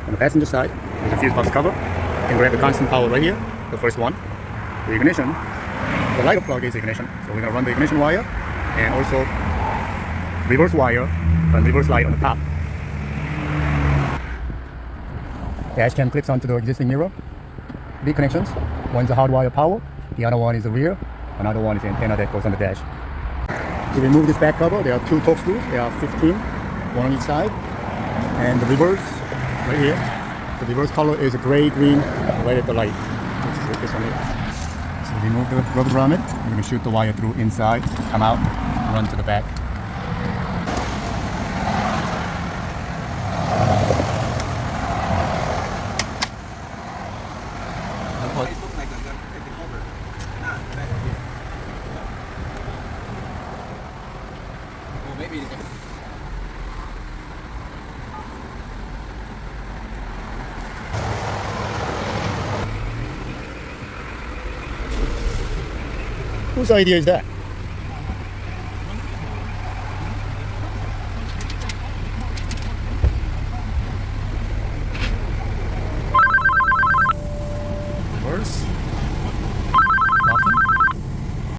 On the passenger side, there's a fuse box cover. You can grab the constant power right here, the first one. The ignition, the lighter plug is ignition. So we're gonna run the ignition wire and also reverse wire and reverse light on the top. The dash cam clips onto the existing mirror. Big connections. One's a hardwire power, the other one is the rear, another one is the antenna that goes on the dash. To remove this back cover, there are two torque screws. There are 15, one on each side. And the reverse, right here, the reverse color is gray-green, right at the light. Which is this one here. So remove the rubber grommet. We're going to shoot the wire through inside, come out, run to the back. Whose idea is that?